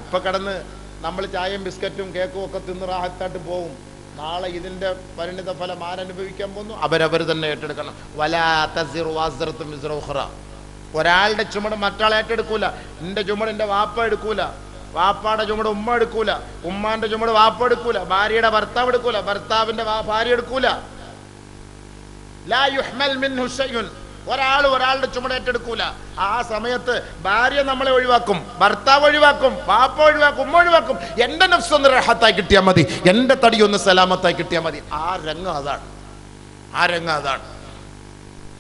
ഇപ്പൊ കിടന്ന് നമ്മൾ ചായയും ബിസ്ക്കറ്റും കേക്കും ഒക്കെ തിന്ന് റാഹത്തായിട്ട് പോവും. നാളെ ഇതിന്റെ പരിണിത ഫലം ആരനുഭവിക്കാൻ പോകുന്നു? അവരവർ തന്നെ ഏറ്റെടുക്കണം. വലാ തസിറു വസ്റത്തും വിസ്റ ഉഖ്റ. ഒരാളുടെ ചുമട് മറ്റാളെ ഏറ്റെടുക്കൂല. എന്റെ ചുമട് എന്റെ വാപ്പ എടുക്കൂല, വാപ്പാടെ ചുമട് ഉമ്മ എടുക്കൂല, ഉമ്മാന്റെ ചുമട് വാപ്പ എടുക്കൂല, ഭാര്യയുടെ ഭർത്താവ് എടുക്കൂല, ഭർത്താവിന്റെ ഭാര്യ എടുക്കൂല. ലാ യുഹ്മൽ മിൻഹു ശൈഉൻ. ഒരാളുടെ ചുമട് ഏറ്റെടുക്കൂല. ആ സമയത്ത് ഭാര്യ നമ്മളെ ഒഴിവാക്കും, ഭർത്താവ് ഒഴിവാക്കും, വാപ്പ ഒഴിവാക്കും, ഉമ്മ ഒഴിവാക്കും. എന്റെ നഫ്സ് ഒന്ന് റഹത്തായി കിട്ടിയാൽ മതി, എന്റെ തടി ഒന്ന് സലാമത്തായി കിട്ടിയാൽ മതി. ആ രംഗം അതാണ്.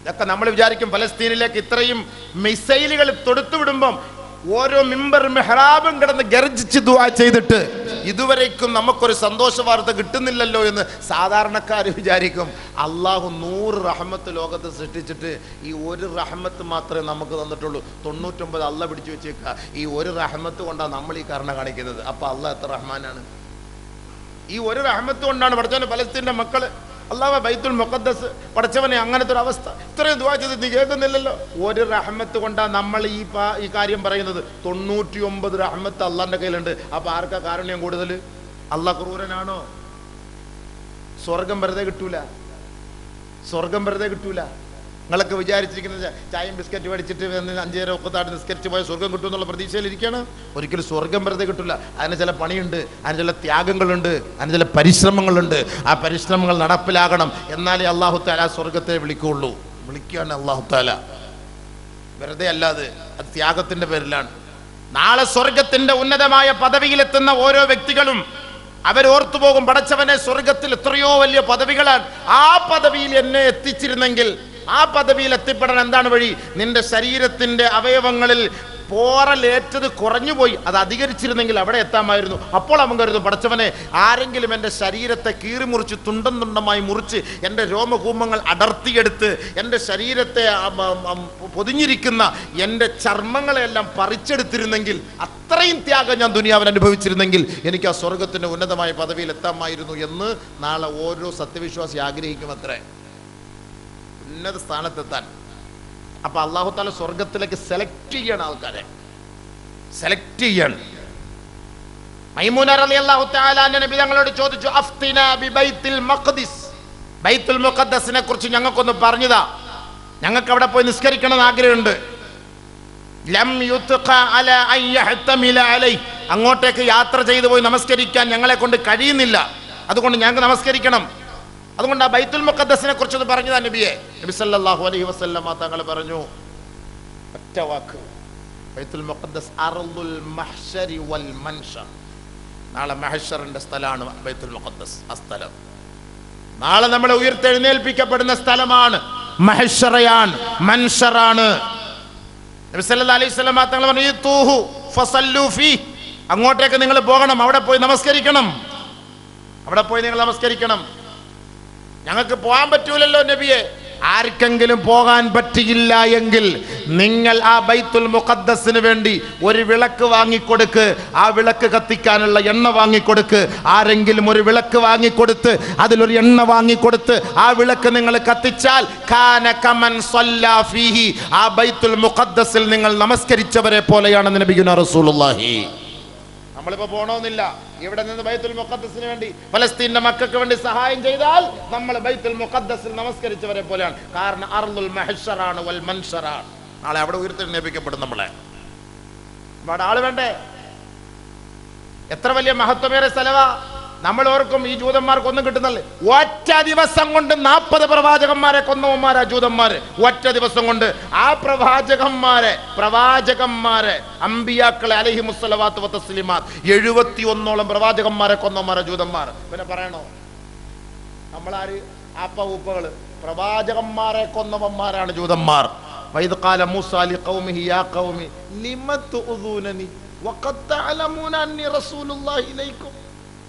ഇതൊക്കെ നമ്മൾ വിചാരിക്കും ഫലസ്തീനിലേക്ക് ഇത്രയും മിസൈലുകൾ തൊടുത്തുവിടുമ്പം ഓരോ മിമ്പർ മെഹ്റാബും കിടന്ന് ഗർജിച്ച് ദുആ ചെയ്തിട്ട് ഇതുവരേക്കും നമുക്കൊരു സന്തോഷ വാർത്ത കിട്ടുന്നില്ലല്ലോ എന്ന് സാധാരണക്കാർ വിചാരിക്കും. അള്ളാഹു 100 റഹ്മത്ത് ലോകത്ത് സൃഷ്ടിച്ചിട്ട് ഈ ഒരു റഹ്മത്ത് മാത്രമേ നമുക്ക് തന്നിട്ടുള്ളൂ. 99 അള്ള പിടിച്ചു വെച്ചേക്കുക. ഈ ഒരു റഹ്മത്ത് കൊണ്ടാണ് നമ്മൾ ഈ കരുണ കാണിക്കുന്നത്. അപ്പൊ അള്ളാഹ് എത്ര റഹ്മാനാണ്! ഈ ഒരു റഹ്മത്ത് കൊണ്ടാണ് പഠിച്ചവന് ഫലസ്തീന്റെ മക്കള് അല്ലാഹു ബൈത്തുൽ മുഖദ്ദസ് പഠിച്ചവനെ അങ്ങനത്തെ ഒരു അവസ്ഥ ഇത്രയും ദുആ ചെയ്ത് നീ കേൾക്കുന്നില്ലല്ലോ. ഒരു റഹ്മത്ത് കൊണ്ടാണ് നമ്മൾ ഈ കാര്യം പറയുന്നത്. 99 റഹ്മത്ത് അള്ളാന്റെ കയ്യിലുണ്ട്. അപ്പൊ ആർക്കാ കാരുണ്യം കൂടുതൽ? അള്ളാഹ് ക്രൂരനാണോ? സ്വർഗം വെറുതെ കിട്ടൂല. നിങ്ങളൊക്കെ വിചാരിച്ചിരിക്കുന്നത് ചായയും ബിസ്ക്കറ്റ് മേടിച്ചിട്ട് 5 നേരം ഒക്കത്തായിട്ട് നിസ്കരിച്ച് പോയ സ്വർഗം കിട്ടും എന്നുള്ള പ്രതീക്ഷയിലിരിക്കുകയാണ്. ഒരിക്കലും സ്വർഗം വെറുതെ കിട്ടില്ല. അതിന് ചില പണിയുണ്ട്, അതിന് ചില ത്യാഗങ്ങളുണ്ട്, അതിന് ചില പരിശ്രമങ്ങളുണ്ട്. ആ പരിശ്രമങ്ങൾ നടപ്പിലാകണം. എന്നാലേ അല്ലാഹു തആല സ്വർഗത്തെ വിളിക്കുകയാണ് അല്ലാഹു തആല. വെറുതെ അല്ലാതെ അത് ത്യാഗത്തിന്റെ പേരിലാണ്. നാളെ സ്വർഗത്തിന്റെ ഉന്നതമായ പദവിയിലെത്തുന്ന ഓരോ വ്യക്തികളും അവരോർത്തു പോകും, പടച്ചവനെ സ്വർഗത്തിൽ എത്രയോ വലിയ പദവികളാണ്. ആ പദവിയിൽ എന്നെ എത്തിച്ചിരുന്നെങ്കിൽ, ആ പദവിയിൽ എത്തിപ്പെടാൻ എന്താണ് വഴി? നിന്റെ ശരീരത്തിന്റെ അവയവങ്ങളിൽ പോറലേറ്റത് കുറഞ്ഞുപോയി, അത് അധികരിച്ചിരുന്നെങ്കിൽ അവിടെ എത്താമായിരുന്നു. അപ്പോൾ അവൻ കരുതും, പടച്ചവനെ ആരെങ്കിലും എൻ്റെ ശരീരത്തെ കീറിമുറിച്ച് തുണ്ടമായി മുറിച്ച് എൻ്റെ രോമകൂമങ്ങൾ അടർത്തിയെടുത്ത് എൻ്റെ ശരീരത്തെ പൊതിഞ്ഞിരിക്കുന്ന എൻ്റെ ചർമ്മങ്ങളെല്ലാം പറിച്ചെടുത്തിരുന്നെങ്കിൽ, അത്രയും ത്യാഗം ഞാൻ ദുനിയാവിൽ അനുഭവിച്ചിരുന്നെങ്കിൽ എനിക്ക് ആ സ്വർഗത്തിൻ്റെ ഉന്നതമായ പദവിയിൽ എത്താമായിരുന്നു എന്ന് നാളെ ഓരോ സത്യവിശ്വാസി ആഗ്രഹിക്കും. അത്രേ ഉന്നത സ്ഥാനത്തെത്താൻ. അപ്പൊ അല്ലാഹു തആല സ്വർഗത്തിലേക്ക് സെലക്ട് ചെയ്യണം ആൾക്കാരെ. മൈമൂന റളിയല്ലാഹു തആല നബി തങ്ങളോട് ചോദിച്ചു, അഫ്തിന ബി ബൈത്തുൽ മഖ്ദിസ്. ബൈത്തുൽ മുഖദ്ദസിനെ കുറിച്ച് ഞങ്ങൾക്കൊന്ന് പറഞ്ഞുതാ, ഞങ്ങൾക്ക് അവിടെ പോയി നിസ്കരിക്കണം എന്ന് ആഗ്രഹമുണ്ട്. ലം യുത്ഖ അലാ അൻ യഹ്തമില അലൈഹി. അങ്ങോട്ടേക്ക് യാത്ര ചെയ്തു പോയി നമസ്കരിക്കാൻ ഞങ്ങളെ കൊണ്ട് കഴിയുന്നില്ല, അതുകൊണ്ട് ഞങ്ങൾക്ക് നമസ്കരിക്കണം. അതുകൊണ്ട് ആ ബൈത്തുൽ മുഖദ്ദസിനെ കുറിച്ച് പറഞ്ഞതാ നബിയെ. നബി സല്ലല്ലാഹു അലൈഹി വസല്ലമ തങ്ങൾ പറഞ്ഞു, ഒറ്റ വാക്ക്, ബൈത്തുൽ മുഖദ്ദസ് അർദുൽ മഹ്ശരി വൽ മൻശർ. നാളെ മഹ്ശറിന്റെ സ്ഥലമാണ് ബൈത്തുൽ മുഖദ്ദസ്. ആ സ്ഥലം നാളെ നമ്മളെ ഉയർത്തെഴുന്നേൽപ്പിക്കപ്പെടുന്ന സ്ഥലമാണ്, മഹ്ശറയാണ്, മൻശറാണ്. നബി സല്ലല്ലാഹു അലൈഹി വസല്ലമ തങ്ങൾ പറഞ്ഞു, തൂഹു ഫസല്ലു ഫീ. അങ്ങോട്ടേക്ക് നിങ്ങൾ പോകണം, അവിടെ പോയി നമസ്കരിക്കണം, അവിടെ പോയി നിങ്ങൾ നമസ്കരിക്കണം. ഞങ്ങൾക്ക് പോകാൻ പറ്റൂലല്ലോ നബിയെ. ആർക്കെങ്കിലും പോകാൻ പറ്റിയില്ല എങ്കിൽ നിങ്ങൾ ആ ബൈത്തുൽ മുഖദ്ദസിന് വേണ്ടി ഒരു വിളക്ക് വാങ്ങിക്കൊടുക്ക്, ആ വിളക്ക് കത്തിക്കാനുള്ള എണ്ണ വാങ്ങിക്കൊടുക്ക്. ആരെങ്കിലും ഒരു വിളക്ക് വാങ്ങിക്കൊടുത്ത് അതിലൊരു എണ്ണ വാങ്ങിക്കൊടുത്ത് ആ വിളക്ക് നിങ്ങൾ കത്തിച്ചാൽ കാന കമൻ സ്വല്ലാ ഫീഹി, ആ ബൈത്തുൽ മുഖദ്ദസിൽ നിങ്ങൾ നമസ്കരിച്ചവരെ പോലെയാണെന്ന് നബിയുനാ റസൂലുള്ളാഹി. നമ്മളിപ്പോ പോകണമെന്നില്ല, ഇവിടെ നിന്ന് ബൈത്തുൽ മുഖദ്ദസിന് വേണ്ടി, ഫലസ്തീന്റെ മക്കൾക്ക് വേണ്ടി സഹായം ചെയ്താൽ നമ്മൾ ബൈത്തുൽ മുഖദ്ദസിൽ നമസ്കരിച്ചവരെ പോലെയാണ്. കാരണം അർദുൽ മഹ്ശറാണ് വൽ മൻശറാണ്. നാളെ അവിടെ ഉയർത്തെഴുന്നേൽപ്പിക്കപ്പെടും നമ്മളെ. അവിടെ ആള് വേണ്ടേ? എത്ര വലിയ മഹത്വമേറെ സ്ഥലവാ. നമ്മൾ ഓർക്കും ഈ ജൂതന്മാർക്കൊന്നും കിട്ടുന്നല്ലേ. ഒറ്റ ദിവസം കൊണ്ട് 40 പ്രവാചകന്മാരെ കൊന്നവന്മാരാ ജൂതന്മാര്. ഒറ്റ ദിവസം കൊണ്ട് ആ പ്രവാചകന്മാരെ അമ്പിയാക്കളെ അലൈഹിമുസ്സലവാത്തു വതസ്ലിമാത്ത് 71ഓളം പ്രവാചകന്മാരെ കൊന്നവന്മാരാ ജൂതന്മാർ. പിന്നെ പറയണോ? നമ്മളാര് ആപ്പ ഊപ്പകള്? പ്രവാചകന്മാരെ കൊന്നവന്മാരാണ് ജൂതന്മാർ. വഇദ് ഖാല മൂസാ ലിഖൗമിഹി യാ ഖൗമി ലിമ തുഉദൂനനി വഖദ് തഅലമൂന അന്നി റസൂലുള്ളാഹി ഇലൈക്കും.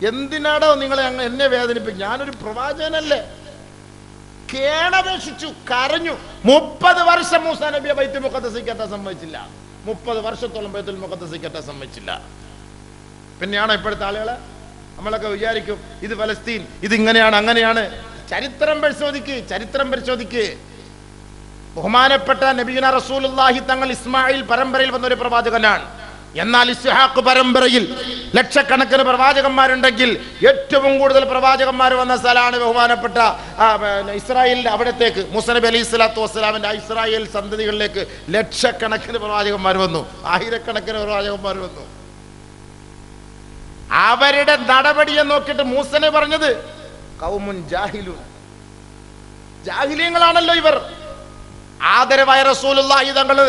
എന്തിനാടോ നിങ്ങളെ എന്നെ വേദനിപ്പിക്കും? ഞാനൊരു പ്രവാചകനല്ലേ. കേണപേക്ഷിച്ചു, കരഞ്ഞു. 30 വർഷം മൂസാ നബിയെ ബൈത്തുൽ മുഖദ്ദസിൽ കയറ്റാൻ സമ്മതിച്ചില്ല. 30 വർഷത്തോളം ബൈത്തുൽ മുഖദ്ദസിൽ കയറ്റാൻ സമ്മതിച്ചില്ല. പിന്നെയാണോ ഇപ്പോഴത്തെ ആളുകളെ? നമ്മളൊക്കെ വിചാരിക്കും ഇത് ഫലസ്തീൻ, ഇതിങ്ങനെയാണ് അങ്ങനെയാണ്. ചരിത്രം പരിശോധിക്ക്. ബഹുമാനപ്പെട്ട നബിയുനാ റസൂലുള്ളാഹി തങ്ങൾ ഇസ്മായിൽ പരമ്പരയിൽ വന്ന ഒരു പ്രവാചകനാണ്. എന്നാൽ ഇസ്ഹാഖ് പരമ്പരയിൽ ലക്ഷക്കണക്കിന് പ്രവാചകന്മാരുണ്ടെങ്കിൽ ഏറ്റവും കൂടുതൽ പ്രവാചകന്മാർ വന്ന സ്ഥലമാണ് ബഹുമാനപ്പെട്ട ഇസ്രായേലിന്റെ അവിടത്തേക്ക് മൂസ നബി അലൈഹി സ്വലാത്തു വസ്സലാമിന്റെ ഇസ്രായേൽ സന്തതികളിലേക്ക് ലക്ഷക്കണക്കിന് പ്രവാചകന്മാർ വന്നു, ആയിരക്കണക്കിന് പ്രവാചകന്മാർ വന്നു. അവരുടെ നടപടിയെ നോക്കിയിട്ട് മൂസനെ പറഞ്ഞത് ഖൗമുൻ ജാഹിലൂൻ, ജാഹിലീങ്ങളാണല്ലോ ഇവർ. ആദരവായ റസൂലുള്ളാഹി തങ്ങൾ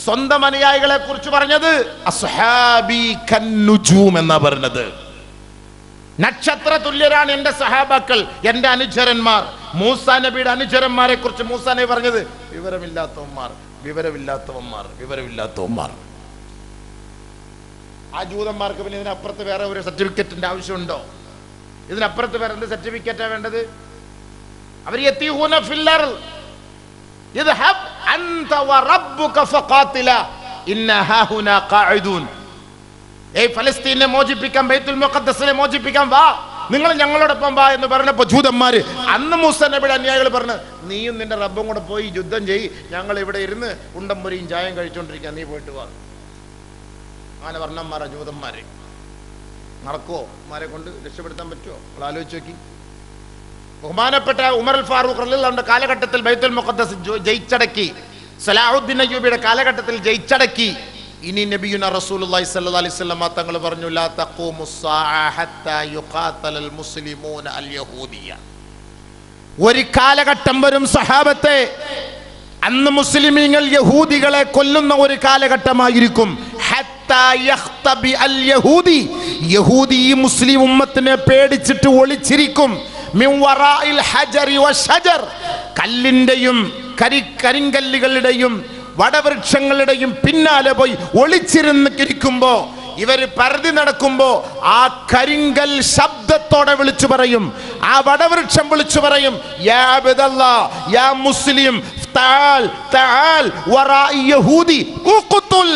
സ്വന്തം അനുയായികളെ കുറിച്ച് പറഞ്ഞത് അസ്ഹാബി കന്നുജൂം എന്നാ പറഞ്ഞത്. നക്ഷത്ര തുല്യരാണ് എന്റെ സഹാബാക്കൾ, എന്റെ അനുചരന്മാർ. മൂസാ നബിയുടെ അനുചരന്മാരെ കുറിച്ച് മൂസാ നബി പറഞ്ഞത് വിവരമില്ലാത്തവന്മാർ, വിവരമില്ലാത്തവന്മാർ, വിവരമില്ലാത്തവന്മാർ. ആ ജൂതന്മാർക്ക് പിന്നെ ഇതിനപ്പുറത്ത് വേറെ ഒരു സർട്ടിഫിക്കറ്റിന്റെ ആവശ്യമുണ്ടോ? ഇതിനപ്പുറത്ത് വേറെ എന്ത് സർട്ടിഫിക്കറ്റാ വേണ്ടത്? അവർ യതീഹൂന ഫിൽ അർള് ഇദ്ഹബ് അൻത വറബ്ബുക ഫഖാതില ഇന്ന ഹാഹുനാ ഖാഇദൂൻ. ഫലസ്തീനെ മോചിപ്പിക്കാൻ, ബൈത്തുൽ മുഖദ്ദസിനെ മോചിപ്പിക്കാൻ വാ, നിങ്ങൾ ഞങ്ങളോടൊപ്പം വാ എന്ന് പറഞ്ഞപ്പോൾ ജൂതന്മാര് അന്ന് മൂസാ നബിയുടെ അനുയായികൾ പറഞ്ഞു, നീയും നിന്റെ റബ്ബും കൂടെ പോയി യുദ്ധം ചെയ്യ്, ഞങ്ങൾ ഇവിടെ ഇരുന്ന് ഉണ്ടംപൊരിയും ചായം കഴിച്ചോണ്ടിരിക്കാൻ, നീ പോയിട്ട് വാ. അങ്ങനെ വർണ്ണന്മാരാ ജൂതന്മാര്. നടക്കുവോ? മാരെ കൊണ്ട് രക്ഷപ്പെടുത്താൻ പറ്റുമോ? നമ്മൾ ആലോചിച്ച് നോക്കി. ബഹുമാനപ്പെട്ട ഉമർ അൽ ഫാറൂഖ് റളിയല്ലാഹു കാലഘട്ടത്തിൽ ബൈത്തുൽ മുഖദ്ദസ് ജയിച്ചടക്കി, സലാഹുദ്ദീൻ അയ്യൂബിയുടെ കാലഘട്ടത്തിൽ ജയിച്ചടക്കി. ഇനി നബിയുന റസൂലുള്ളാഹി സ്വല്ലല്ലാഹു അലൈഹി വസല്ലം തങ്ങൾ പറഞ്ഞു, ലാ തഖൂമുസ്സാഅ ഹത്താ യുഖാതലൽ മുസ്ലിമൂന അൽ യഹൂദിയ. ഒരു കാലഘട്ടം വരും സഹാബത്തെ, അന്ന് മുസ്ലിമീങ്ങൾ യഹൂദികളെ കൊല്ലുന്ന ഒരു കാലഘട്ടമായിരിക്കും. ഹത്താ യഖ്തബി അൽ യഹൂദി, യഹൂദി ഈ മുസ്ലിം ഉമ്മത്തിനെ പേടിച്ചിട്ട് ഒളിച്ചിരിക്കും. മിൻ വറാഇൽ ഹജറി വശജർ, കല്ലിന്റെയും കരിങ്കല്ലുകളുടെയും വടവൃക്ഷങ്ങളുടെയും പിന്നാലെ പോയി ഒളിച്ചിരുന്നിരിക്കുമ്പോ, ഇവര് പരതി നടക്കുമ്പോ ആ കരിങ്കൽ ശബ്ദത്തോടെ വിളിച്ചു പറയും, ആ വടവൃക്ഷം വിളിച്ചു പറയും, യാ അബ്ദല്ലാഹ് യാ മുസ്ലിം തആൽ തആൽ വറാഇ യഹൂദി ഉഖ്തുൽ,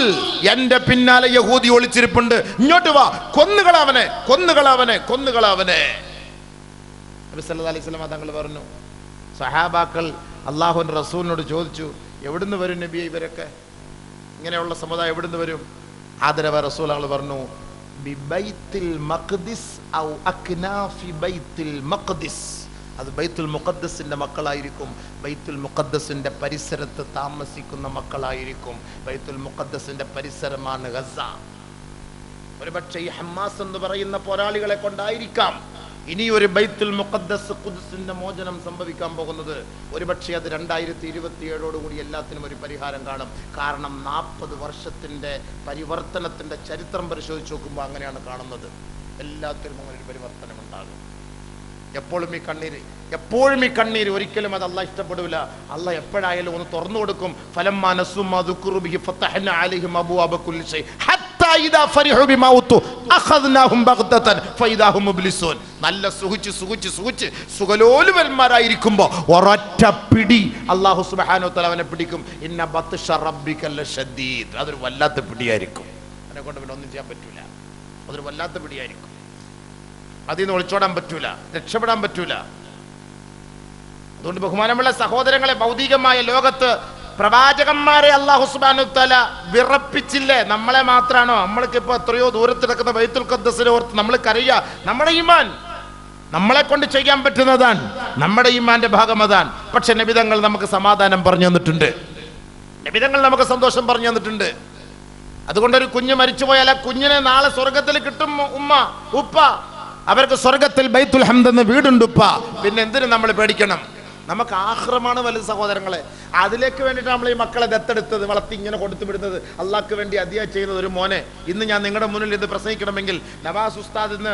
എന്റെ പിന്നാലെ യഹൂദി ഒളിച്ചിരിപ്പുണ്ട്, ഇങ്ങോട്ട് വാ, കൊന്നുകളവനെ, കൊന്നുകളവനെ, കൊന്നുകളവനെ. നബി സല്ലല്ലാഹു അലൈഹി വസല്ലം തങ്ങൾ പറഞ്ഞു, സഹാബാക്കൾ അല്ലാഹുവിന്റെ റസൂലിനോട് ചോദിച്ചു, എവിടുന്ന് വരും നബിയെ ഇവരൊക്കെ, ഇങ്ങനെയുള്ള സമുദായം എവിടുന്ന് വരും? ആദരവായ റസൂൽ തങ്ങൾ പറഞ്ഞു, ബിബൈത്തിൽ മഖ്ദിസ് ഔ അക്നാഫി ബൈത്തിൽ മഖ്ദിസ്, അത് ബൈത്തുൽ മുഖദ്ദസിന്റെ മക്കളായിരിക്കും, ബൈത്തുൽ മുഖദ്ദസിന്റെ പരിസരത്ത് താമസിക്കുന്ന മക്കളായിരിക്കും. ബൈത്തുൽ മുഖദ്ദസിന്റെ പരിസരമാണ് ഗസ. ഒരുപക്ഷെ ഈ ഹമാസ് എന്ന് പറയുന്ന പോരാളികളെ കൊണ്ടായിരിക്കാം ഇനി ഒരു ബൈത്തുൽ മുഖദ്ദസ് ഖുദ്സിന്റെ മോചനം സംഭവിക്കാൻ പോകുന്നത്. ഒരുപക്ഷെ അത് 2027 എല്ലാത്തിനും ഒരു പരിഹാരം കാണും. കാരണം 40 വർഷത്തിന്റെ പരിവർത്തനത്തിന്റെ ചരിത്രം പരിശോധിച്ച് നോക്കുമ്പോൾ അങ്ങനെയാണ് കാണുന്നത്. എല്ലാത്തിനും അങ്ങനെ ഒരു പരിവർത്തനം ഉണ്ടാകും. എപ്പോഴും ഈ കണ്ണീര്, എപ്പോഴും ഈ കണ്ണീര്, ഒരിക്കലും അത് അള്ളാഹ് ഇഷ്ടപ്പെടില്ല. അള്ളാഹ് എപ്പോഴായാലും ഒന്ന് തുറന്നു കൊടുക്കും. ഫലമ്മാ നസൂ മാ ദുക്കിറു ബിഹി ഫതഹ്നാ അലൈഹിം അബ്വാബ കുല്ലി ശൈ ഹത്താ ഇദാ ഫരിഹു ബിമാ ഉതു അഖദ്നാഹും ബഗ്തതൻ ഫഇദാ ഹും മുബ്ലിസൂൻ. നല്ല സുഖിച്ച് സുഖലോലുവന്മാരായിരിക്കുമ്പോ ഒരൊറ്റ പിടി അല്ലാഹു സുബ്ഹാനഹു വ തആല അവനെ പിടിക്കും. ഇന്ന ബത്ഷ റബ്ബിക ലശദീദ്, അതൊരു വല്ലാത്ത പിടിയായിരിക്കും. അതിനെ കൊണ്ട് പിന്നെ ഒന്നും ചെയ്യാൻ പറ്റൂല. അതൊരു വല്ലാത്ത പിടിയായിരിക്കും. അതിൽ നിന്ന് ഒളിച്ചോടാൻ പറ്റൂല, രക്ഷപ്പെടാൻ പറ്റൂല. അതുകൊണ്ട് ബഹുമാനമുള്ള സഹോദരങ്ങളെ, ഭൗതികമായ ലോകത്ത് പ്രവാചകന്മാരെ അല്ലാഹു സുബ്ഹാനഹു വ തആല വിറപ്പിച്ചില്ലേ? നമ്മളെ മാത്രാണോ? നമ്മൾക്ക് ഇപ്പൊ എത്രയോ ദൂരത്ത് കിടക്കുന്ന ബൈത്തുൽ ഖദ്ദസിനെ ഓർത്ത് നമ്മൾ കരയുക. നമ്മുടെ ഈമാൻ നമ്മളെ കൊണ്ട് ചെയ്യാൻ പറ്റുന്നതാണ്, നമ്മുടെ ഈമാന്റെ ഭാഗം അതാണ്. പക്ഷെ നബിതങ്ങൾ നമുക്ക് സമാധാനം പറഞ്ഞു തന്നിട്ടുണ്ട്, നബിതങ്ങൾ നമുക്ക് സന്തോഷം പറഞ്ഞു തന്നിട്ടുണ്ട്. അതുകൊണ്ടൊരു കുഞ്ഞ് മരിച്ചുപോയാൽ ആ കുഞ്ഞിനെ നാളെ സ്വർഗത്തിൽ കിട്ടും. ഉമ്മ ഉപ്പ അവർക്ക് സ്വർഗത്തിൽ ബൈത്തുൽ ഹംദ് എന്ന വീടുണ്ട് ഉപ്പ. പിന്നെ എന്തിനു നമ്മൾ പേടിക്കണം? നമുക്ക് ആഖിറമാണ് വലുത് സഹോദരങ്ങളെ. അതിലേക്ക് വേണ്ടിയിട്ട് നമ്മൾ ഈ മക്കളെ ദത്തെടുത്തത്, വളർത്തി ഇങ്ങനെ കൊടുത്തു വിടുന്നത്, അള്ളാഹ്ക്ക് വേണ്ടി അതിയായി ചെയ്യുന്നത്. ഒരു മോനെ ഇന്ന് ഞാൻ നിങ്ങളുടെ മുന്നിൽ ഇത് പ്രസംഗിക്കണമെങ്കിൽ, നവാസ് ഉസ്താദ് ഇന്ന്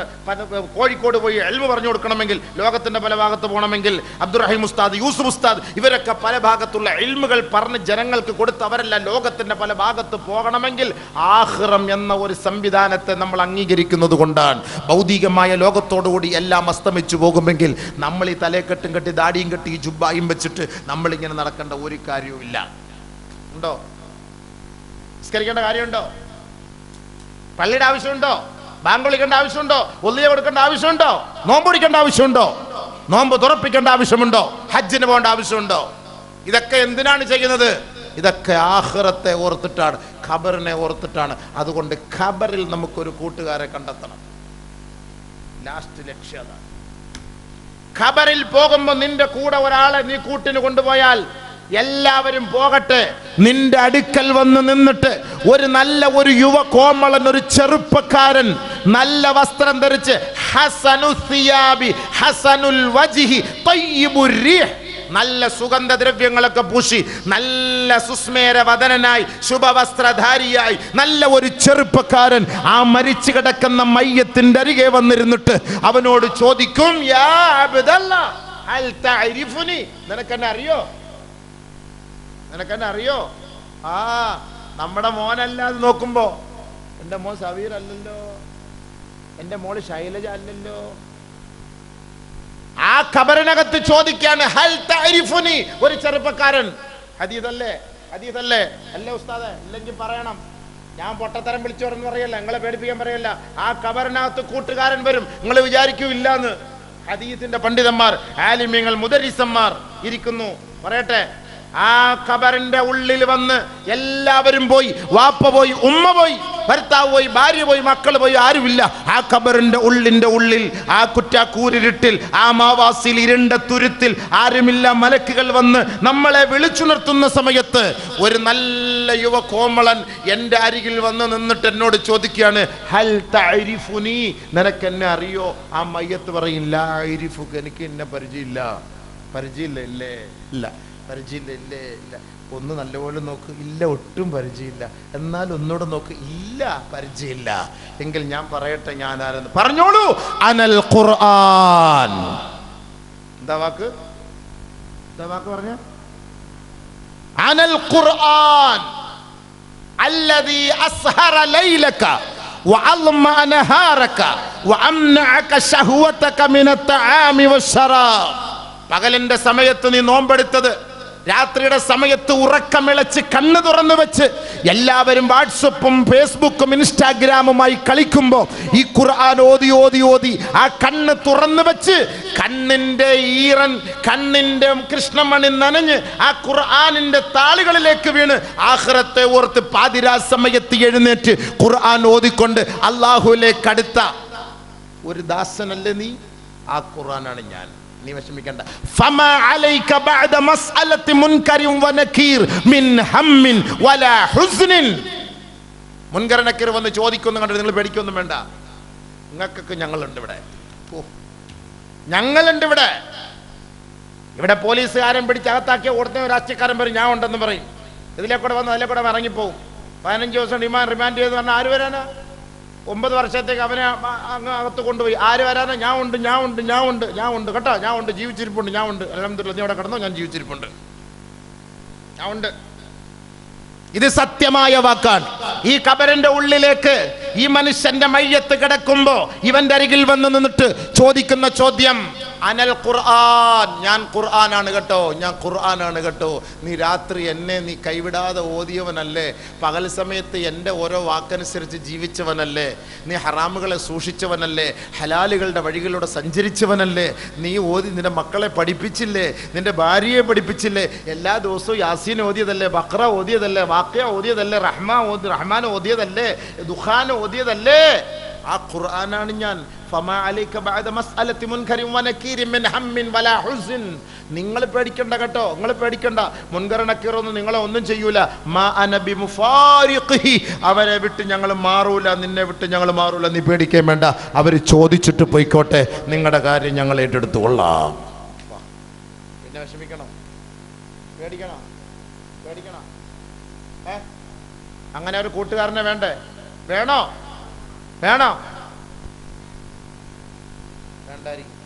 കോഴിക്കോട് പോയി എൽമ് പറഞ്ഞു കൊടുക്കണമെങ്കിൽ, ലോകത്തിന്റെ പല ഭാഗത്ത് പോകണമെങ്കിൽ, അബ്ദുറഹീം ഉസ്താദ്, യൂസുഫ് ഉസ്താദ്, ഇവരൊക്കെ പല ഭാഗത്തുള്ള ഇൽമുകൾ പറഞ്ഞ് ജനങ്ങൾക്ക് കൊടുത്ത് അവരെല്ലാം ലോകത്തിന്റെ പല ഭാഗത്ത് പോകണമെങ്കിൽ ആഖിറം എന്ന ഒരു സംവിധാനത്തെ നമ്മൾ അംഗീകരിക്കുന്നത് കൊണ്ടാണ്. ഭൗതികമായ ലോകത്തോടുകൂടി എല്ലാം അസ്തമിച്ചു പോകുമെങ്കിൽ നമ്മൾ ഈ തലയെക്കെട്ടും കെട്ടി ദാടിയും കെട്ടി ജുബ്ബായും വെച്ചിട്ട് നമ്മളിങ്ങനെ നടക്കേണ്ട ഒരു കാര്യവുമില്ല. ഉണ്ടോ? നിസ്കരിക്കേണ്ട കാര്യമുണ്ടോ? പള്ളിയുടെ ആവശ്യമുണ്ടോ? ബാങ്ക് വിളിക്കേണ്ട ആവശ്യമുണ്ടോ? ഒല്ലിയ കൊടുക്കേണ്ട ആവശ്യമുണ്ടോ? നോമ്പ് പിടിക്കേണ്ട ആവശ്യമുണ്ടോ? നോമ്പ് തുറപ്പിക്കേണ്ട ആവശ്യമുണ്ടോ? ഹജ്ജിന് പോകേണ്ട ആവശ്യമുണ്ടോ? ഇതൊക്കെ എന്തിനാണ് ചെയ്യുന്നത്? ഇതൊക്കെ ആഖിറത്തെ ഓർത്തിട്ടാണ്, ഖബറിനെ ഓർത്തിട്ടാണ്. അതുകൊണ്ട് ഖബറിൽ നമുക്കൊരു കൂട്ടുകാരെ കണ്ടെത്തണം. ലാസ്റ്റ് ലക്ഷ്യം അതാണ്. ഖബറിൽ പോകുമ്പോൾ നിന്റെ കൂടെ ഒരാളെ നീ കൂട്ടിന് കൊണ്ടുപോയാൽ എല്ലാവരും പോകട്ടെ, നിന്റെ അടുക്കൽ വന്ന് നിന്നിട്ട് ഒരു യുവ കോമളൻ, ഒരു ചെറുപ്പക്കാരൻ നല്ല വസ്ത്രം ധരിച്ച് ഹസനുൽ സിയാബി ഹസനുൽ വജ്ഹി തയ്യിബുർ റീഹ്, നല്ല സുഗന്ധദ്രവ്യങ്ങളൊക്കെ പൂശി നല്ല സുസ്മേരവദനായി ശുഭവസ്ത്രധാരിയായി നല്ല ഒരു ചെറുപ്പക്കാരൻ ആ മരിച്ചു കിടക്കുന്ന മയ്യത്തിന്റെ അരികെ വന്നിരുന്നിട്ട് അവനോട് ചോദിക്കും, യാ അബ്ദല്ലാ ഹൽ തഅരിഫുനി, നിനക്കെന്നെ അറിയോ? നിനക്കെന്നെ അറിയോ? ആ നമ്മുടെ മോനല്ലാതെ നോക്കുമ്പോ എൻ്റെ മോൻ സവീർ അല്ലല്ലോ, എൻ്റെ മോള് ശൈലജ അല്ലല്ലോ. ആ ഖബറിനകത്ത് ചോദിക്കാണ്, ഹൽ തഅരിഫുനി, ഒരു ചെറുപ്പക്കാരൻ. ഹദീസല്ലേ? ഹദീസല്ലേ? അല്ലേ ഉസ്താദെ? ഇല്ലെങ്കിൽ പറയണം, ഞാൻ പൊട്ടത്തരം വിളിച്ചു പറഞ്ഞു പറയല്ല, നിങ്ങളെ പേടിപ്പിക്കാൻ പറയല്ല. ആ ഖബറിനകത്ത് കൂട്ടുകാരൻ വരും, നിങ്ങൾ വിചാരിക്കൂ ഇല്ലാന്ന്. ഹദീസിന്റെ പണ്ഡിതന്മാർ, ആലിമ്യങ്ങൾ, മുദരിസന്മാർ ഇരിക്കുന്നു. പറയട്ടെ, ആ ഖബറിന്റെ ഉള്ളിൽ വന്ന് എല്ലാവരും പോയി, വാപ്പ പോയി, ഉമ്മ പോയി, ഭർത്താവ് പോയി, ഭാര്യ പോയി, മക്കൾ പോയി, ആരുമില്ല. ആ ഖബറിന്റെ ഉള്ളിൽ ആ കുറ്റാക്കൂരിരുട്ടിൽ, ആ മാവാസിൽ, ഇരുണ്ട തുരുത്തിൽ ആരുമില്ല. മലക്കുകൾ വന്ന് നമ്മളെ വിളിച്ചുണർത്തുന്ന സമയത്ത് ഒരു നല്ല യുവ കോമളൻ എൻ്റെ അരികിൽ വന്ന് നിന്നിട്ട് എന്നോട് ചോദിക്കുകയാണ്, ഹൽ തഅരിഫുനി, നിനക്കെന്നെ അറിയോ? ആ മയ്യത്ത് പറയും, ലാ അരിഫുക, എനിക്ക് എന്നെ പരിചയമില്ല. പരിചയമില്ല? ഇല്ലേ? ഇല്ല. പരിചയമില്ല? ഇല്ലേ? ഇല്ല. ഒന്ന് നല്ലപോലെ നോക്ക്, ഇല്ല, ഒട്ടും പരിചയമില്ല. എന്നാൽ ഒന്നുകൂടെ നോക്ക്, ഇല്ല, പരിചയമില്ല. എങ്കിൽ ഞാൻ പറയട്ടെ, ഞാൻ ആരെന്ന്. പറഞ്ഞോളൂ, അനൽ ഖുർആൻ. എന്താ വാക്ക്? എന്താ വാക്ക് പറഞ്ഞ? അനൽ ഖുർആൻ അല്ലദീ അസ്ഹറ ലൈലക വഅൽമ നഹാരക വഅംനഅക ശഹവതക മിനത് തആമി വശറാബ്. പകലിന്റെ സമയത്ത് നീ നോമ്പെടുത്തത്, രാത്രിയുടെ സമയത്ത് ഉറക്കമിളച്ച് കണ്ണ് തുറന്നു വെച്ച് എല്ലാവരും വാട്സപ്പും ഫേസ്ബുക്കും ഇൻസ്റ്റാഗ്രാമുമായി കളിക്കുമ്പോൾ ഈ ഖുർആൻ ഓതി ഓതി ഓതി ആ കണ്ണ് തുറന്നു വെച്ച് കണ്ണിന്റെ ഈറൻ, കണ്ണിന്റെ കൃഷ്ണമണി നനഞ്ഞ് ആ ഖുർആനിന്റെ താളുകളിലേക്ക് വീണ് ആഖിറത്തെ ഓർത്ത് പാതിരാ സമയത്ത് എഴുന്നേറ്റ് ഖുർആൻ ഓതിക്കൊണ്ട് അല്ലാഹുവിലേക്ക് അടുത്ത ഒരു ദാസനല്ലേ നീ? ആ ഖുർആനാണ് ഞാൻ. നീ വിഷമിക്കണ്ട. ഫമാ അലൈക ബഅദ മസ്അലത്തി മുൻകരിൻ വനകീർ മിൻ ഹമ്മിൻ വലാ ഹുസ്നിൻ. മുൻകർ നക്കീർ വന്ന് ചോദിക്കുന്നു കണ്ടിട്ട് നിങ്ങൾ പേടിക്കൊന്നും വേണ്ട, നിങ്ങൾക്കൊക്കെ ഞങ്ങളുണ്ട് ഇവിടെ. ഞങ്ങളുണ്ട് ഇവിടെ. ഇവിടെ പോലീസുകാരൻ പിടിച്ച് അകത്താക്കിയ ഉടനെ രാഷ്ട്രീയക്കാരൻ പറയും ഞാൻ ഉണ്ടെന്ന് പറയും. ഇതിലെ കൂടെ വന്ന് അതിലെ കൂടെ ഇറങ്ങിപ്പോവും. 15 ദിവസം റിമാൻഡ് ചെയ്ത് പറഞ്ഞാൽ ആര് വരാനാ? 9 വർഷത്തേക്ക് അവനെ അങ്ങ് അകത്ത് കൊണ്ടുപോയി. ആര് വരാനാ? ഞാൻ ഉണ്ട് കേട്ടോ, ഞാൻ ഉണ്ട്, ജീവിച്ചിരിപ്പുണ്ട്, ഞാൻ ഉണ്ട്. അൽഹംദുലില്ലാഹ്, നീ അവിടെ കിടന്നോ, ഞാൻ ജീവിച്ചിരിപ്പുണ്ട്, ഞാൻ ഉണ്ട്. ഇത് സത്യമായ വാക്കാണ്. ഈ ഖബറിന്റെ ഉള്ളിലേക്ക് ഈ മനുഷ്യന്റെ മയ്യത്ത് കിടക്കുമ്പോ ഇവന്റെ അരികിൽ വന്ന് നിന്നിട്ട് ചോദിക്കുന്ന ചോദ്യം, അനൽ ഖുർആൻ, ഞാൻ ഖുർആനാണ് കേട്ടോ, ഞാൻ ഖുർആനാണ് കേട്ടോ. നീ രാത്രി എന്നെ നീ കൈവിടാതെ ഓതിയവനല്ലേ? പകൽ സമയത്ത് എൻ്റെ ഓരോ വാക്കനുസരിച്ച് ജീവിച്ചവനല്ലേ? നീ ഹറാമുകളെ സൂക്ഷിച്ചവനല്ലേ? ഹലാലുകളുടെ വഴികളിലൂടെ സഞ്ചരിച്ചവനല്ലേ? നീ ഓതി നിന്റെ മക്കളെ പഠിപ്പിച്ചില്ലേ? നിന്റെ ഭാര്യയെ പഠിപ്പിച്ചില്ലേ? എല്ലാ ദിവസവും യാസീൻ ഓതിയതല്ലേ? ബഖറ ഓതിയതല്ലേ? വാഖിയ ഓതിയതല്ലേ? റഹ്മാൻ ഓതിയതല്ലേ? ദുഖാൻ ഓതിയതല്ലേ? ആ ഖുർആനാണ് ഞാൻ. ഫമാ അലൈക ബഅദ മസ്അലത്തി മുൻകരിൻ വനകീരിൻ മിൻ ഹമ്മിൻ വലാ ഹുസ്ൻ. നിങ്ങൾ പേടിക്കണ്ട കേട്ടോ, നിങ്ങൾ പേടിക്കണ്ട. മുൻകർ നക്കീർ ഒന്നും നിങ്ങളെ ഒന്നും ചെയ്യൂല. മാ അന ബിമുഫാരിഖിഹി, അവരെ വിട്ട് ഞങ്ങൾ മാറൂല, നിന്നെ വിട്ട് ഞങ്ങൾ മാറൂല, നീ പേടിക്കാൻ വേണ്ട. അവർ ചോദിച്ചിട്ട് പോയിക്കോട്ടെ, നിങ്ങളുടെ കാര്യം ഞങ്ങൾ ഏറ്റെടുത്തു കൊള്ളാം. പിന്നെ വിഷമിക്കണം, പേടിക്കണം. അങ്ങനെ ഒരു കൂട്ടുകാരനെ വേണ്ടേ? വേണോ? വേണ്ടായിരിക്കും.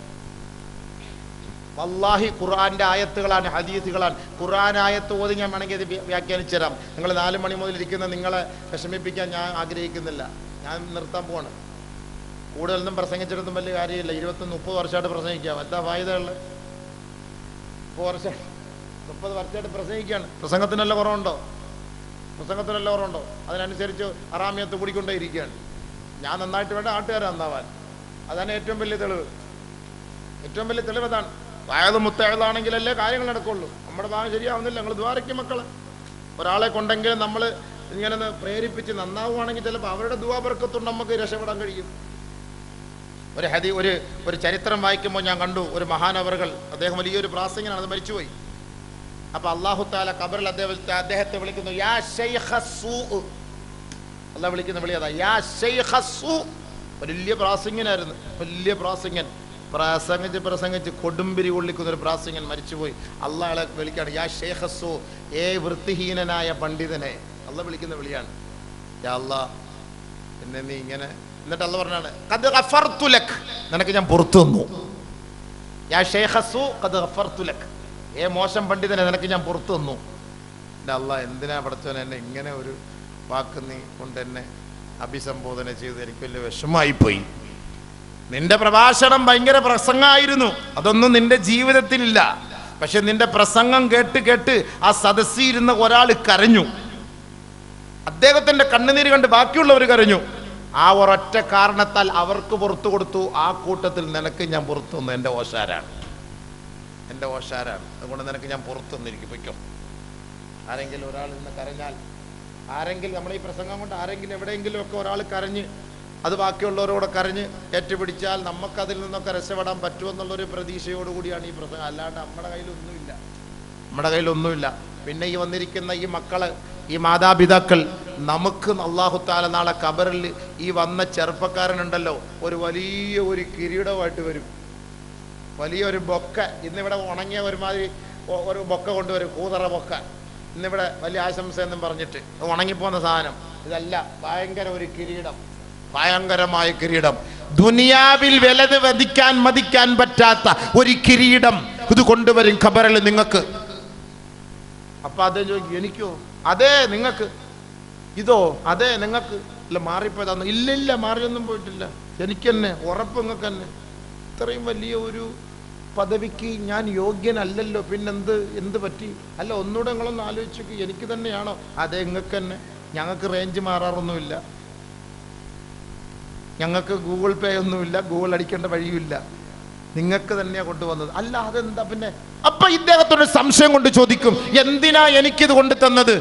വല്ലാഹി ഖുർആന്റെ ആയത്തുകളാണ്, ഹദീസുകളാണ്. ഖുർആൻ ആയത്ത് ഓതി ഞാൻ വേണമെങ്കിൽ ഇത് വ്യാഖ്യാനിച്ചു തരാം. നിങ്ങൾ 4 മണി മുതൽ ഇരിക്കുന്ന നിങ്ങളെ വിഷമിപ്പിക്കാൻ ഞാൻ ആഗ്രഹിക്കുന്നില്ല. ഞാൻ നിർത്താൻ പോവാണ്. കൂടുതലൊന്നും പ്രസംഗിച്ചിടത്തും വലിയ കാര്യമില്ല. 20-30 വർഷമായിട്ട് പ്രസംഗിക്കാം. എന്താ ഫായിദയുള്ളത്? 30 വർഷമായിട്ട് പ്രസംഗിക്കുകയാണ്. പ്രസംഗത്തിനല്ല കുറവുണ്ടോ? അതിനനുസരിച്ച് അറാമിയത്ത് കൂടിക്കൊണ്ടേ ഇരിക്കുകയാണ്. ഞാൻ നന്നായിട്ട് വേണ്ട നാട്ടുകാരെ നന്നാവാൻ. അതാണ് ഏറ്റവും വലിയ തെളിവ്. അതാണ്. വയത് മുത്തഴതാണെങ്കിലല്ലേ കാര്യങ്ങൾ നടക്കുള്ളൂ. നമ്മുടെ ഭാഗം ശരിയാവുന്നില്ല. നിങ്ങൾ ദ്വാരയ്ക്ക് മക്കളെ, ഒരാളെ കൊണ്ടെങ്കിലും നമ്മൾ ഇങ്ങനെ പ്രേരിപ്പിച്ച് നന്നാവുകയാണെങ്കിൽ ചിലപ്പോൾ അവരുടെ ദുആ ബർക്കത്തുകൊണ്ട് നമുക്ക് രക്ഷപ്പെടാൻ കഴിയും. ഒരു ചരിത്രം വായിക്കുമ്പോൾ ഞാൻ കണ്ടു, ഒരു മഹാനവറുകൾ, അദ്ദേഹം വലിയൊരു പ്രാസംഗികനാണ്, അത് മരിച്ചുപോയി. അപ്പൊ അല്ലാഹു തആല ഖബറിൽ അദ്ദേഹത്തെ വിളിക്കുന്നു, യാ ശൈഖസ്സൂ. അല്ലാഹ് വിളിക്കുന്ന വിളി അതാ, യാ ശൈഖസ്സൂ. വലിയ പ്രാസംഗികനായിരുന്നു, വലിയ പ്രാസംഗൻ. പ്രസംഗിച്ച് കൊടുമ്പിരി കൊള്ളിക്കുന്ന ഒരു പ്രാസംഗൻ മരിച്ചുപോയി. അള്ളാഹെ വിളിക്കാണ്, യാ ശൈഖസ്സൂ, വൃത്തിഹീനനായ പണ്ഡിതനെ. അള്ളാഹ് വിളിക്കുന്ന വിളിയാണ്, യാ അല്ലാഹ് പിന്നെ നീ ഇങ്ങനെ. എന്നിട്ട് അള്ളാഹ് പറഞ്ഞാണ്, ഖദ് ഗഫർതു ലക്, നിനക്ക് ഞാൻ പുറത്തു തന്നു. യാ ശൈഖസ്സൂ ഖദ് ഗഫർതു ലക്, മോശം പണ്ഡിതനെ നിനക്ക് ഞാൻ പുറത്തു തന്നു. എൻ്റെ അള്ളാഹ്, എന്തിനാ പഠിച്ചവൻ എന്നെ ഇങ്ങനെ ഒരു വാക്ക് നീ കൊണ്ട് എന്നെ അഭിസംബോധന ചെയ്ത്? എനിക്ക് വലിയ വിഷമമായിപ്പോയി. നിന്റെ പ്രഭാഷണം ഭയങ്കര പ്രസംഗമായിരുന്നു, അതൊന്നും നിന്റെ ജീവിതത്തിലില്ല. പക്ഷെ നിന്റെ പ്രസംഗം കേട്ട് കേട്ട് ആ സദസ്സിരുന്ന ഒരാൾ കരഞ്ഞു. അദ്ദേഹത്തിന്റെ കണ്ണുനീര് കണ്ട് ബാക്കിയുള്ളവർ കരഞ്ഞു. ആ ഒരൊറ്റ കാരണത്താൽ അവർക്ക് പുറത്തു കൊടുത്തു. ആ കൂട്ടത്തിൽ നിനക്ക് ഞാൻ പുറത്തു തന്നു. എൻ്റെ ഓശാരാണ്, എൻ്റെ ഓശാരാണ്. അതുകൊണ്ട് നിനക്ക് ഞാൻ പുറത്തു തന്നിരിക്കും, പൊയ്ക്കോ. ആരെങ്കിലും ഒരാൾ ഇന്ന് കരഞ്ഞാൽ, ആരെങ്കിലും നമ്മൾ ഈ പ്രസംഗം കൊണ്ട് ആരെങ്കിലും എവിടെയെങ്കിലും ഒക്കെ ഒരാൾ കരഞ്ഞ് അത് ബാക്കിയുള്ളവരോടെ കരഞ്ഞ് ഏറ്റുപിടിച്ചാൽ നമുക്കതിൽ നിന്നൊക്കെ രക്ഷപ്പെടാൻ പറ്റുമെന്നുള്ളൊരു പ്രതീക്ഷയോടുകൂടിയാണ് ഈ പ്രസംഗം. അല്ലാണ്ട് നമ്മുടെ കയ്യിലൊന്നുമില്ല, നമ്മുടെ കയ്യിലൊന്നുമില്ല. പിന്നെ ഈ വന്നിരിക്കുന്ന ഈ മക്കള്, ഈ മാതാപിതാക്കൾ, നമുക്ക് അല്ലാഹു തആല നാളെ ഖബറിൽ ഈ വന്ന ചെറുപ്പക്കാരനുണ്ടല്ലോ, ഒരു കിരീടമായിട്ട് വരും. വലിയൊരു ബൊക്ക, ഇന്നിവിടെ ഉണങ്ങിയ ഒരുമാതിരി ഒരു ബൊക്ക കൊണ്ടുവരും, കൂതറ ബൊക്ക. ഇന്നിവിടെ വലിയ ആശംസ എന്നും പറഞ്ഞിട്ട് ഉണങ്ങിപ്പോന്ന സാധനം. ഇതല്ല, ഭയങ്കര ഒരു കിരീടം, ഭയങ്കരമായ കിരീടം. ദുനിയാവിൽ വിലത് മതിക്കാൻ പറ്റാത്ത ഒരു കിരീടം ഇത് കൊണ്ടുവരും ഖബറിൽ നിങ്ങൾക്ക്. അപ്പൊ അത് ചോദിക്കും, എനിക്കോ? അതെ നിങ്ങൾക്ക്. ഇതോ? അതെ നിങ്ങൾക്ക്. അല്ല മാറിപ്പോയതാന്ന്? ഇല്ല, മാറിയൊന്നും പോയിട്ടില്ല. എനിക്ക് തന്നെ ഉറപ്പ്, നിങ്ങൾക്ക് തന്നെ. ഇത്രയും വലിയ ഒരു പദവിക്ക് ഞാൻ യോഗ്യനല്ലല്ലോ, എന്ത് പറ്റി? അല്ല, ഒന്നുകൂടെ നിങ്ങളൊന്ന് ആലോചിച്ചു, എനിക്ക് തന്നെയാണോ? അതെ, നിങ്ങൾക്ക് തന്നെ. ഞങ്ങൾക്ക് റേഞ്ച് മാറാറൊന്നുമില്ല, ഞങ്ങൾക്ക് ഗൂഗിൾ പേ ഒന്നുമില്ല, ഗൂഗിൾ അടിക്കേണ്ട വഴിയുമില്ല, നിങ്ങൾക്ക് തന്നെയാണ് കൊണ്ടുവന്നത്. അല്ല, അതെന്താ പിന്നെ? അപ്പൊ ഇദ്ദേഹത്തോട് സംശയം കൊണ്ട് ചോദിക്കും, എന്തിനാ എനിക്കിത് കൊണ്ടു തന്നത്?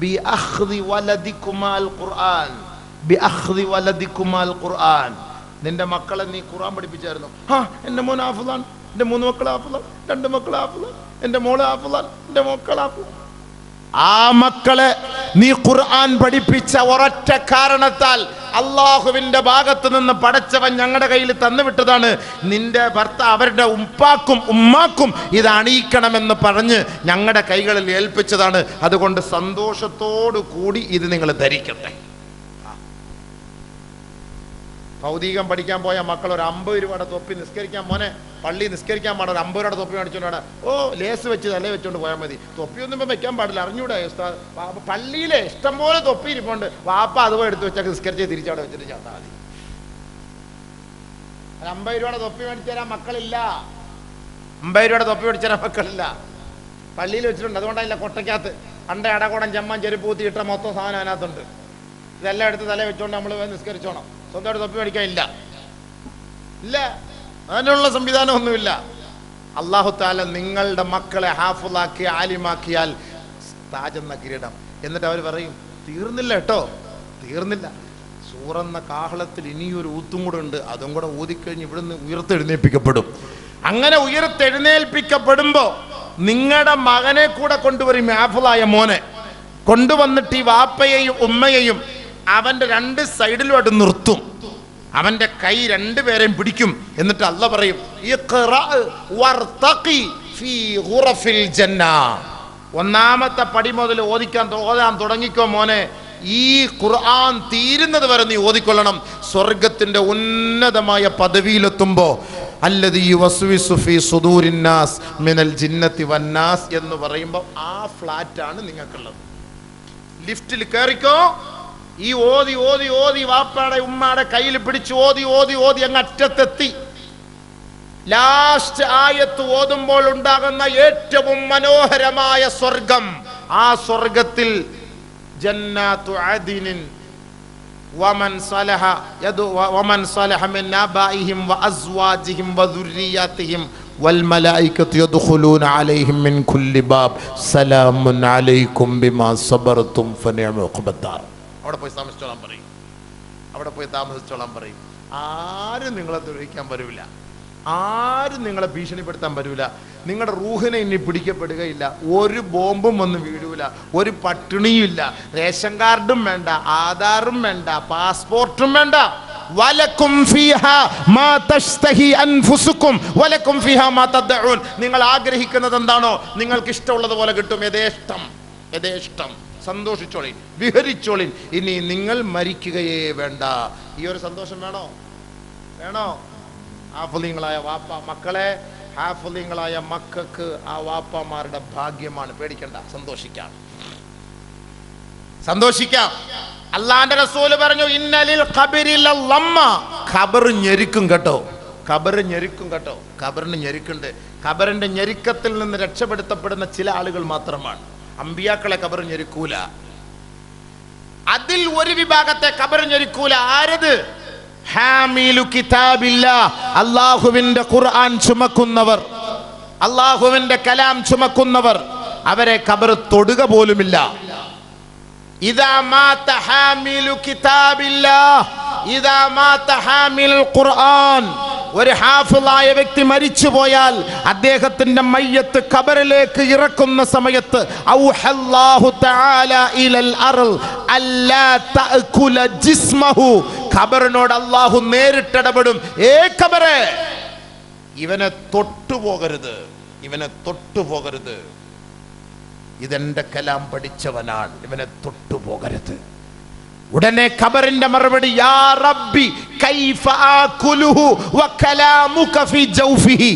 ബി അഖ്ദി വലദികുമാൽ ഖുർആൻ, ബി അഖ്ദി വലദികുമാൽ ഖുർആൻ. നിന്റെ മക്കളെ നീ ഖുർആൻ പഠിപ്പിച്ചായിരുന്നു? എൻ്റെ മോൻ ഹാഫിളാണ്, എൻ്റെ 3 മക്കൾ ഹാഫിളാണ്, 2 മക്കൾ ഹാഫിളാണ്, എൻ്റെ മോള് ഹാഫിളാണ്, എൻ്റെ മക്കൾ ഹാഫിളാണ്. ആ മക്കളെ നീ ഖുർആൻ പഠിപ്പിച്ച ഒരൊറ്റ കാരണത്താൽ അള്ളാഹുവിന്റെ ഭാഗത്ത് നിന്ന് പടച്ചവൻ ഞങ്ങളുടെ കയ്യിൽ തന്നുവിട്ടതാണ്. നിന്റെ ഭർത്താവ് അവരുടെ ഉപ്പാക്കും ഉമ്മാക്കും ഇത് അണിയിക്കണമെന്ന് പറഞ്ഞ് ഞങ്ങളുടെ കൈകളിൽ ഏൽപ്പിച്ചതാണ്. അതുകൊണ്ട് സന്തോഷത്തോടു കൂടി ഇത് നിങ്ങൾ ധരിക്കട്ടെ. ഭൗതികം പഠിക്കാൻ പോയ മക്കൾ ഒരു 50 രൂപയുടെ തൊപ്പി, നിസ്കരിക്കാൻ മോനെ പള്ളി നിസ്കരിക്കാൻ പാടില്ല, ഒരു 50 രൂപയുടെ തൊപ്പി മേടിച്ചോണ്ടാണ്. ലേസ് വെച്ച് തലേ വെച്ചോണ്ട് പോയാൽ മതി, തൊപ്പിയൊന്നും ഇപ്പം വെക്കാൻ പാടില്ല, അറിഞ്ഞൂടെ? പള്ളിയിലെ ഇഷ്ടംപോലെ തൊപ്പി ഇരിപ്പുണ്ട്, വാപ്പ അതുപോലെ എടുത്ത് വെച്ചാൽ നിസ്കരിച്ച് തിരിച്ചവിടെ വെച്ചിട്ട് ചേർത്താൽ മതി. 50 രൂപയുടെ തൊപ്പി മേടിച്ചു തരാൻ മക്കളില്ല, 50 രൂപയുടെ തൊപ്പി മേടിച്ചു തരാൻ മക്കളില്ല. പള്ളിയിൽ വെച്ചിട്ടുണ്ട്, അതുകൊണ്ടല്ല കൊട്ടയ്ക്കകത്ത് അണ്ട അടകോടം ചെമ്മൻ ചെരുപ്പൂത്തി ഇട്ട മൊത്തം സാധനം അതിനകത്തുണ്ട്. ഇതെല്ലാം എടുത്ത് തലേ വെച്ചോണ്ട് നമ്മൾ നിസ്കരിച്ചോണം. സ്വന്തമായിട്ട് തൊപ്പി മേടിക്കാൻ ഇല്ല, അതിനുള്ള സംവിധാനമൊന്നുമില്ല. അല്ലാഹു തആല നിങ്ങളുടെ മക്കളെ ഹാഫിളാക്കി ആലിമാക്കിയാൽ താജെന്ന കിരീടം. എന്നിട്ട് അവർ പറയും, തീർന്നില്ല കേട്ടോ, തീർന്നില്ല, സൂറെന്ന കാഹളത്തിൽ ഇനിയൊരു ഊത്തും കൂടെ ഉണ്ട്, അതും കൂടെ ഊതിക്കഴിഞ്ഞ് ഇവിടുന്ന് ഉയർത്തെഴുന്നേൽപ്പിക്കപ്പെടും. അങ്ങനെ ഉയർത്തെഴുന്നേൽപ്പിക്കപ്പെടുമ്പോ നിങ്ങളുടെ മകനെ കൂടെ കൊണ്ടുവരും, ഹാഫിളായ മോനെ കൊണ്ടുവന്നിട്ട് ഈ വാപ്പയെയും ഉമ്മയെയും അവന്റെ 2 സൈഡിലുമായിട്ട് നിർത്തും. അവന്റെ കൈ 2 പേരെയും പിടിക്കും. എന്നിട്ട് അല്ലാഹ് പറയും, ഒന്നാമത്തെ പടി മുതൽ ഓതാൻ തുടങ്ങിക്കോ മോനെ, ഈ ഖുർആൻ തീരുന്നത് വരെ നീ ഓതിക്കൊള്ളണം. സ്വർഗത്തിന്റെ ഉന്നതമായ പദവിയിലെത്തുമ്പോ അല്ലദീ യുവസ്വിസു ഫീ സുദൂരിന്നാസ് മിനൽ ജിന്നത്തി വന്നാസ് എന്ന് പറയുമ്പോൾ ആ ഫ്ലാറ്റാണ് നിങ്ങൾക്കുള്ളത്. ലിഫ്റ്റിൽ കയറിക്കോ, ഈ ഓതി ഓതി ഓതി വാപ്പാടെ ഉമ്മാടെ കയ്യിൽ പിടിച്ച് ഓതി ഓതി ഓതി അങ്ങ് അറ്റത്തെത്തി. ലാസ്റ്റ് ആയത്ത് ഓതുമ്പോൾ ഉണ്ടാകുന്ന ഏറ്റവും മനോഹരമായ സ്വർഗം, ആ സ്വർഗത്തിൽ ജന്നാത്തു അദിനിൻ വമൻ സലഹ മിൻ ആബാഇഹിം വഅസ്വാജിഹിം വദുർരിയാതിഹിം വൽ മലായികത്തു യദ്ഖുലൂന അലൈഹിം മിൻ കുല്ലി ബാബ് സലാമുൻ അലൈക്കും ബിമാ സബർതും ഫനിഅമ ഉഖബദ്ദാർ. അവിടെ പോയി താമസിച്ചോളാൻ പറയും. അവിടെ പോയി താമസിച്ചോളാൻ പറയും. ആരും നിങ്ങളെ ദ്രോഹിക്കാൻ വരൂല, ആരും നിങ്ങളെ ഭീഷണിപ്പെടുത്താൻ വരൂല, നിങ്ങളുടെ റൂഹിനെ ഇനി പിടിക്കപ്പെടുകയില്ല, ഒരു ബോംബും വന്ന് വീഴൂല, ഒരു പട്ടിണിയും ഇല്ല, റേഷൻ കാർഡും വേണ്ട, ആധാറും വേണ്ട, പാസ്പോർട്ടും വേണ്ട. വലക്കും ഫീഹാ മാ തശ്തഹി അൻഫുസുക്കും വലക്കും ഫീഹാ മാ തദ്ഉൻ. നിങ്ങൾ ആഗ്രഹിക്കുന്നത് എന്താണോ നിങ്ങൾക്ക് ഇഷ്ടമുള്ളത് പോലെ കിട്ടും. യഥേഷ്ടം യഥേഷ്ടം സന്തോഷിച്ചോളിൻ, വിഹരിച്ചോളിൻ. ഇനി നിങ്ങൾ മരിക്കുകയേ വേണ്ട. ഈ ഒരു സന്തോഷം വേണോ? വേണോ? ഹാഫിളീങ്ങളായ വാപ്പ മക്കളെ, ഹാഫിളീങ്ങളായ മക്കൾക്ക് ആ വാപ്പമാരുടെ ഭാഗ്യമാണ്. പേടിക്കണ്ട, സന്തോഷിക്കാം, സന്തോഷിക്കാം. അള്ളാന്റെ റസൂല് പറഞ്ഞു, ഇന്നലിൽ ഖബരി ലമ്മ. ഖബർ ഞെരിക്കും കേട്ടോ, ഖബർ ഞെരിക്കും കേട്ടോ. ഖബറിന് ഞെരിക്കുണ്ട്. ഖബറിന്റെ ഞെരുക്കത്തിൽ നിന്ന് രക്ഷപ്പെടുത്തപ്പെടുന്ന ചില ആളുകൾ മാത്രമാണ്. അമ്പിയാക്കളെ ഖബർ ഞെരുക്കൂല. അതിൽ ഒരു വിഭാഗത്തെ ഖബർ ഞെരുക്കൂല. ആരത്? ഹാമിലു കിതാബില്ലാഹ്, അല്ലാഹുവിന്റെ ഖുർആൻ ചുമക്കുന്നവർ, അല്ലാഹുവിന്റെ കലാം ചുമക്കുന്നവർ, അവരെ ഖബർ തൊടുക പോലുമില്ല. ഇദാ മാത ഹാമിലു കിതാബില്ലാഹ് ഇദാ മാത ഹാമിലുൽ ഖുർആൻ. ഒരു ഹാഫിളായ വ്യക്തി മരിച്ചു പോയാൽ അദ്ദേഹത്തിന്റെ മയ്യത്ത് ഖബറിലേക്ക് ഇറക്കുന്ന സമയത്ത് ഔഹല്ലാഹു തആല ഇലൽ അർള് അല്ലാ തഅകുല ജിസ്മഹു. ഖബറിനോട് അല്ലാഹു നേരിട്ടിടപെടും. ഖബറേ, ഇവനെ തൊട്ടുപോകരുത്, ഇവനെ തൊട്ടുപോകരുത്. ഇതെന്റെ കലാം പഠിച്ചവനാണ്, ഇവനെ തൊട്ടുപോകരുത്. ഉടനെ ഖബറിന്റെ മറുപടി, യാ റബ്ബി കൈഫ ആകുലുഹു വകലാമുക ഫീ ജൗഫിഹി.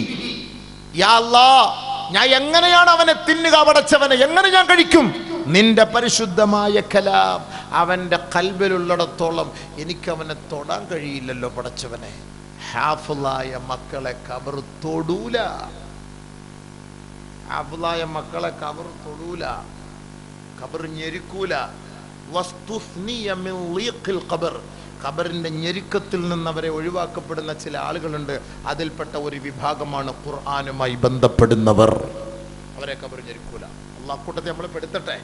യാ അല്ലാഹ്, ഞാൻ എങ്ങനെയാണ് അവനെ തിന്നുക? പടച്ചവനെ എങ്ങനെ ഞാൻ കഴിക്കും? നിന്റെ പരിശുദ്ധമായ കലാം അവന്റെ ഖൽബിലുള്ളിടത്തോളം എനിക്ക് അവനെ തൊടാൻ കഴിയില്ലല്ലോ പടച്ചവനെ. ഹാഫിളായ മക്കളെ ഖബർ തൊടൂല, ഹാഫിളായ മക്കളെ ഖബർ തൊടൂല, ഖബർ ഞെരുക്കൂല. വസ്തുസ്നിയ മിൻ ലീഖിൽ ഖബർ. ഖബറിന്റെ ഞെരുക്കത്തിൽ നിന്ന് അവരെ ഒഴിവാക്കപ്പെടുന്ന ചില ആളുകളുണ്ട്. അതിൽപ്പെട്ട ഒരു വിഭാഗമാണ് ഖുർആനുമായി ബന്ധപ്പെടുന്നവർ. അവരെ ഖബർ ഞെരുക്കൂല. അല്ലാഹു കൂട്ടത്തെ നമ്മൾ പെടുത്തട്ടെ.